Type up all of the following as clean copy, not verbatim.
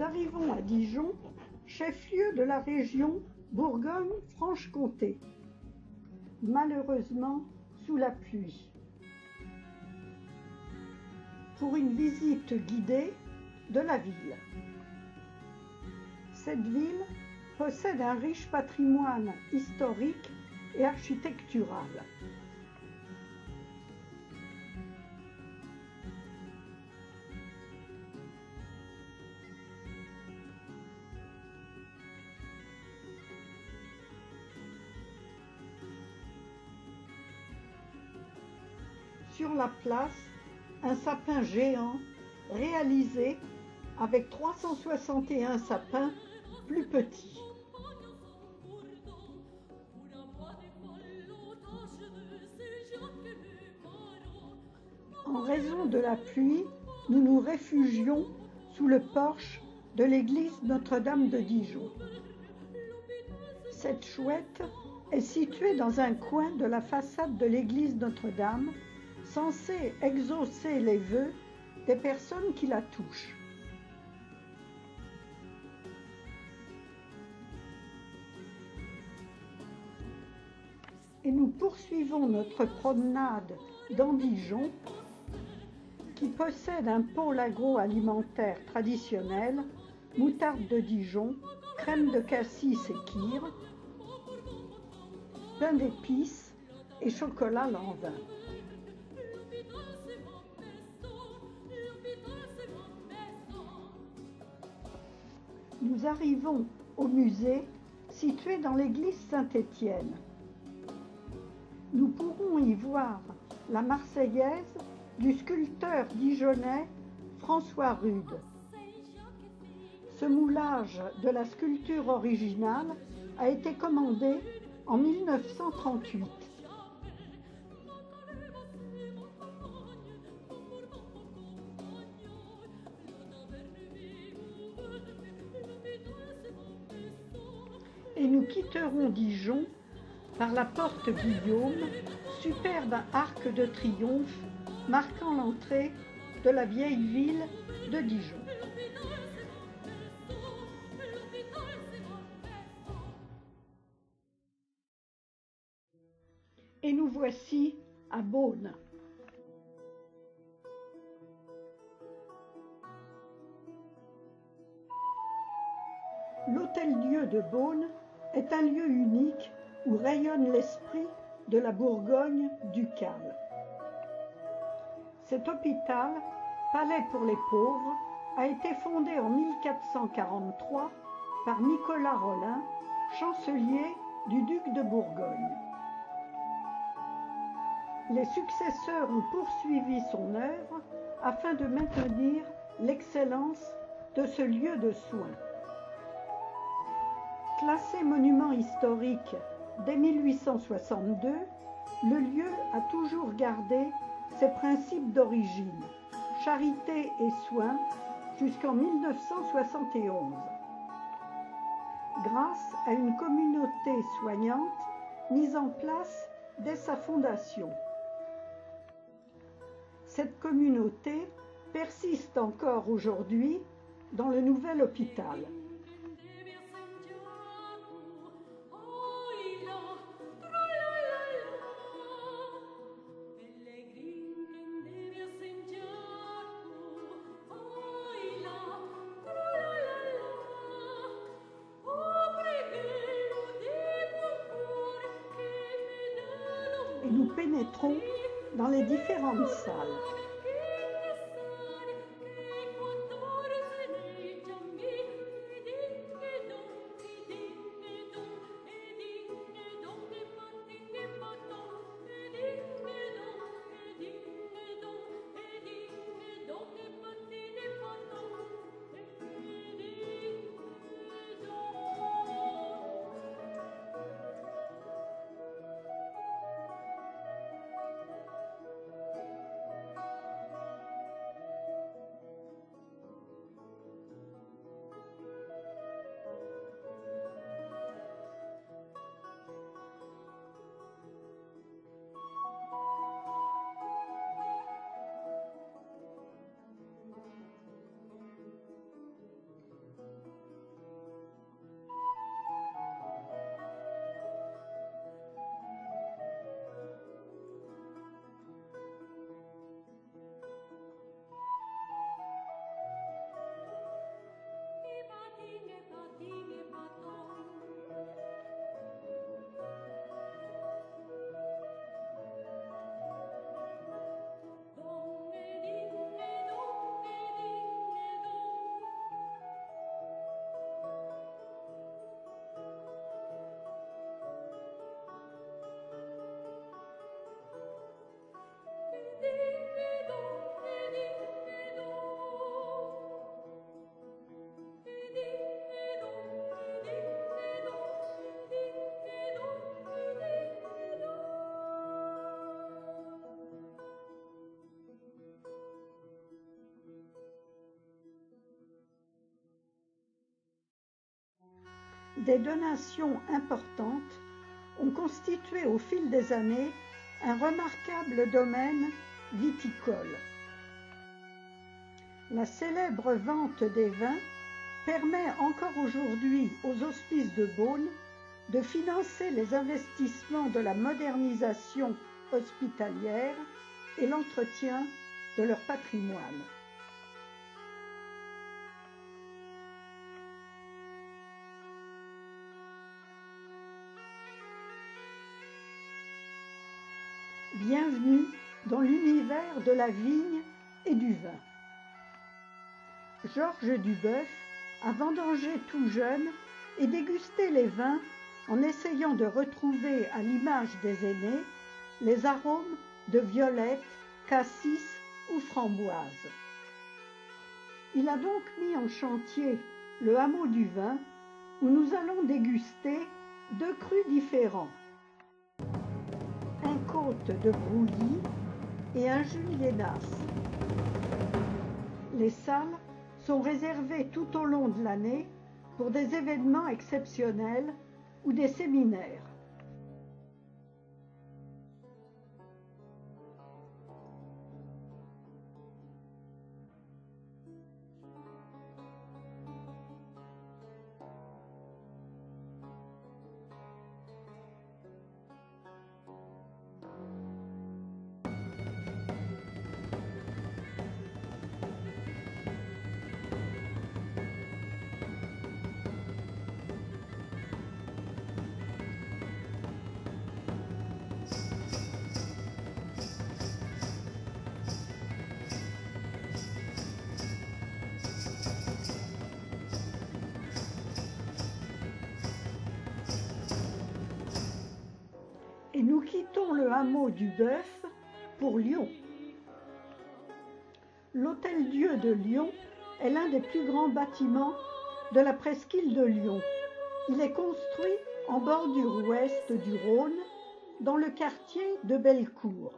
nous arrivons à Dijon, chef-lieu de la région Bourgogne-Franche-Comté, malheureusement sous la pluie, pour une visite guidée de la ville. Cette ville possède un riche patrimoine historique et architectural. Sur la place, un sapin géant réalisé avec 361 sapins plus petits. En raison de la pluie, nous nous réfugions sous le porche de l'église Notre-Dame de Dijon. Cette chouette est située dans un coin de la façade de l'église Notre-Dame, censée exaucer les vœux des personnes qui la touchent. Et nous poursuivons notre promenade dans Dijon, qui possède un pôle agroalimentaire traditionnel, moutarde de Dijon, crème de cassis et kir, pain d'épices et chocolat Lanvin. Nous arrivons au musée situé dans l'église Saint-Étienne. Nous pourrons y voir la Marseillaise du sculpteur dijonnais François Rude. Ce moulage de la sculpture originale a été commandé en 1938. Et nous quitterons Dijon par la porte Guillaume, superbe arc de triomphe marquant l'entrée de la vieille ville de Dijon. Et nous voici à Beaune. L'Hôtel-Dieu de Beaune est un lieu unique où rayonne l'esprit de la Bourgogne ducale. Cet hôpital, palais pour les pauvres, a été fondé en 1443 par Nicolas Rolin, chancelier du duc de Bourgogne. Les successeurs ont poursuivi son œuvre afin de maintenir l'excellence de ce lieu de soins. Classé monument historique dès 1862, le lieu a toujours gardé ses principes d'origine, charité et soins, jusqu'en 1971. Grâce à une communauté soignante mise en place dès sa fondation. Cette communauté persiste encore aujourd'hui dans le nouvel hôpital. Et nous pénétrons dans les différentes salles. des donations importantes ont constitué au fil des années un remarquable domaine viticole. La célèbre vente des vins permet encore aujourd'hui aux hospices de Beaune de financer les investissements de la modernisation hospitalière et l'entretien de leur patrimoine. Bienvenue dans l'univers de la vigne et du vin. Georges Duboeuf a vendangé tout jeune et dégusté les vins en essayant de retrouver à l'image des aînés les arômes de violette, cassis ou framboise. Il a donc mis en chantier le hameau du vin où nous allons déguster 2 crus différents. Un côte de brouilly et un juliénas. Les salles sont réservées tout au long de l'année pour des événements exceptionnels ou des séminaires. Et nous quittons le hameau du Bœuf pour Lyon. L'Hôtel-Dieu de Lyon est l'un des plus grands bâtiments de la presqu'île de Lyon. Il est construit en bordure ouest du Rhône, dans le quartier de Bellecour.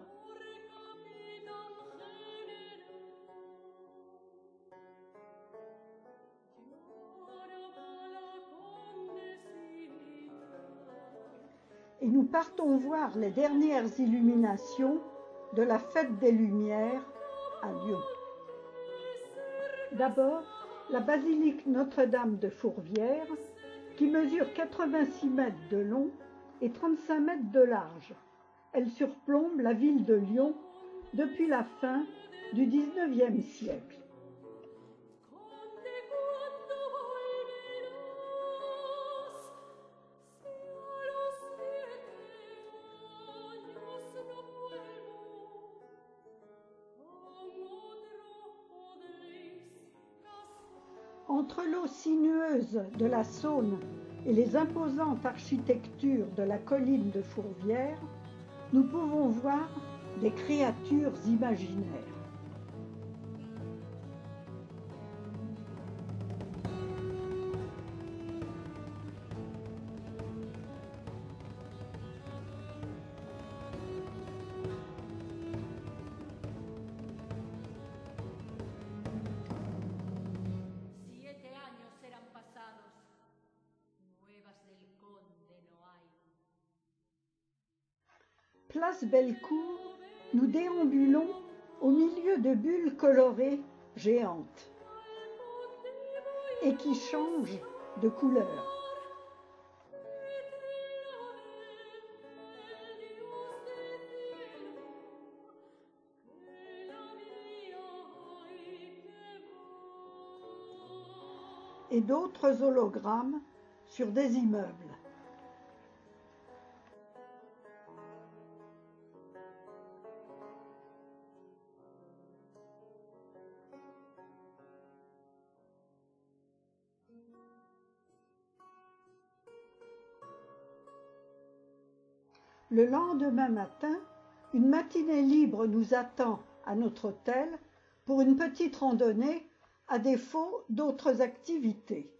Et nous partons voir les dernières illuminations de la Fête des Lumières à Lyon. D'abord, la basilique Notre-Dame de Fourvière, qui mesure 86 mètres de long et 35 mètres de large. Elle surplombe la ville de Lyon depuis la fin du XIXe siècle. Entre l'eau sinueuse de la Saône et les imposantes architectures de la colline de Fourvière, nous pouvons voir des créatures imaginaires. Place Bellecour, nous déambulons au milieu de bulles colorées géantes et qui changent de couleur. Et d'autres hologrammes sur des immeubles. Le lendemain matin, une matinée libre nous attend à notre hôtel pour une petite randonnée à défaut d'autres activités.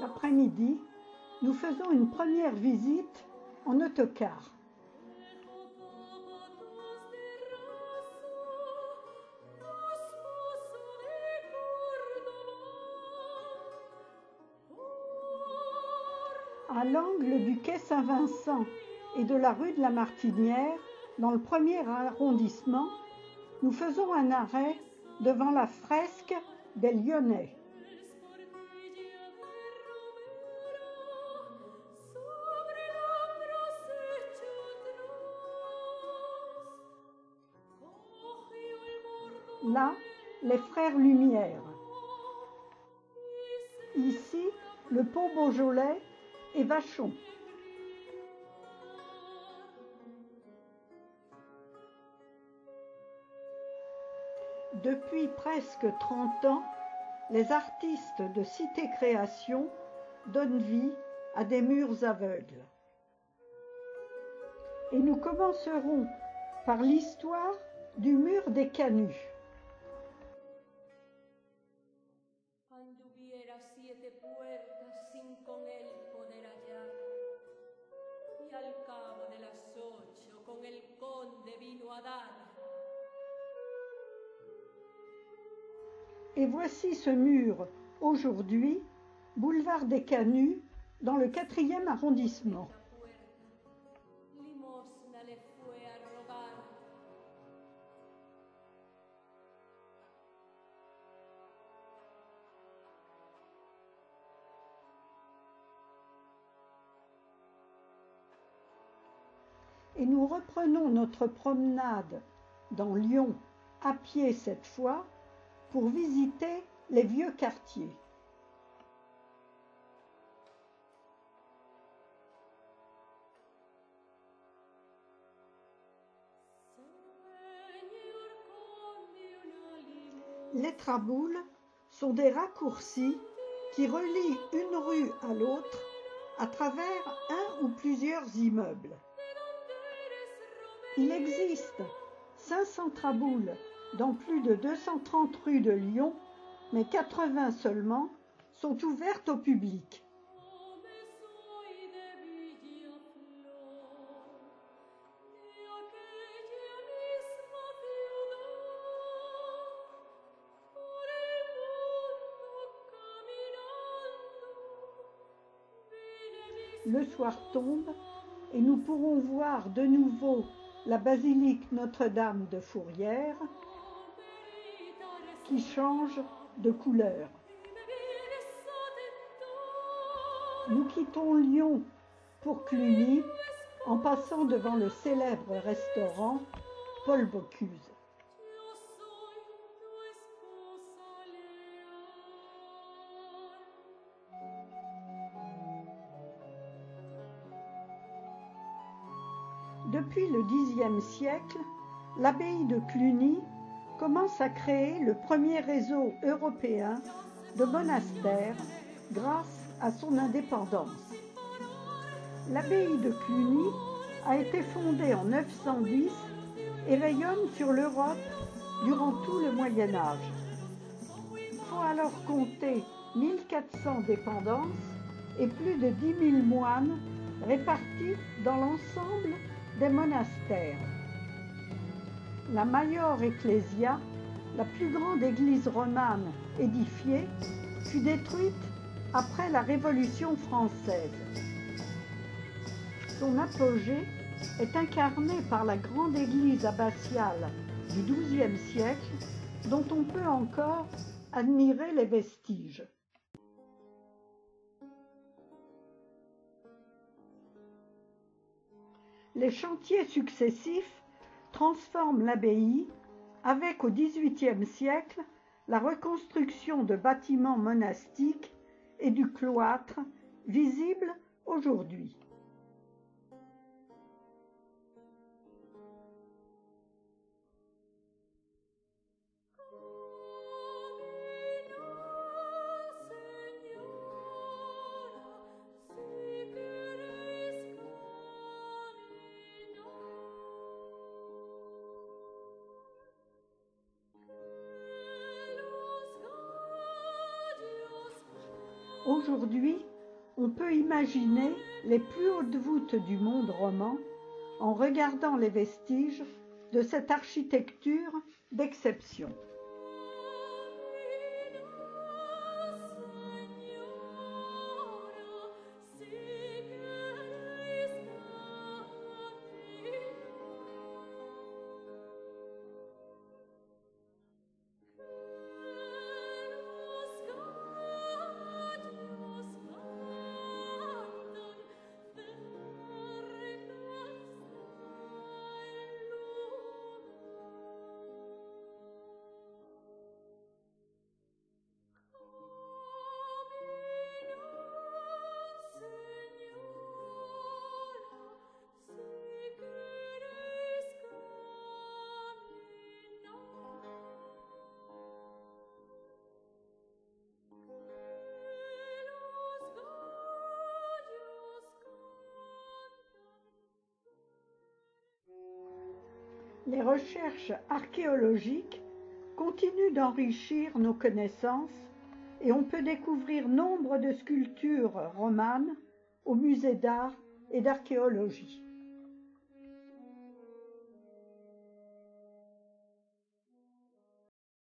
L'après-midi, nous faisons une première visite en autocar. À l'angle du quai Saint-Vincent et de la rue de la Martinière, dans le premier arrondissement, nous faisons un arrêt devant la fresque des Lyonnais. Là, les frères Lumière. Ici, le pont Beaujolais et Vachon. Depuis presque 30 ans, les artistes de Cité Création donnent vie à des murs aveugles. Et nous commencerons par l'histoire du mur des Canuts. Anduviera 7 puertas sin con él poder hallar, y al cabo de las 8 con el conde vino a dar. Et voici ce mur, aujourd'hui, boulevard des Canuts, dans le 4e arrondissement. Limosna le fue a rogar. Et nous reprenons notre promenade dans Lyon, à pied cette fois, pour visiter les vieux quartiers. Les traboules sont des raccourcis qui relient une rue à l'autre à travers un ou plusieurs immeubles. Il existe 500 traboules dans plus de 230 rues de Lyon, mais 80 seulement sont ouvertes au public. Le soir tombe et nous pourrons voir de nouveau la basilique Notre-Dame de Fourrière qui change de couleur. Nous quittons Lyon pour Cluny en passant devant le célèbre restaurant Paul Bocuse. Depuis le Xe siècle, l'abbaye de Cluny commence à créer le premier réseau européen de monastères grâce à son indépendance. L'abbaye de Cluny a été fondée en 910 et rayonne sur l'Europe durant tout le Moyen Âge. Il faut alors compter 1400 dépendances et plus de 10 000 moines répartis dans l'ensemble des monastères. La Maior Ecclesia, la plus grande église romane édifiée, fut détruite après la Révolution française. Son apogée est incarné par la grande église abbatiale du XIIe siècle, dont on peut encore admirer les vestiges. Les chantiers successifs transforment l'abbaye avec au XVIIIe siècle la reconstruction de bâtiments monastiques et du cloître visible aujourd'hui. Aujourd'hui, on peut imaginer les plus hautes voûtes du monde roman en regardant les vestiges de cette architecture d'exception. Les recherches archéologiques continuent d'enrichir nos connaissances et on peut découvrir nombre de sculptures romanes au musée d'art et d'archéologie.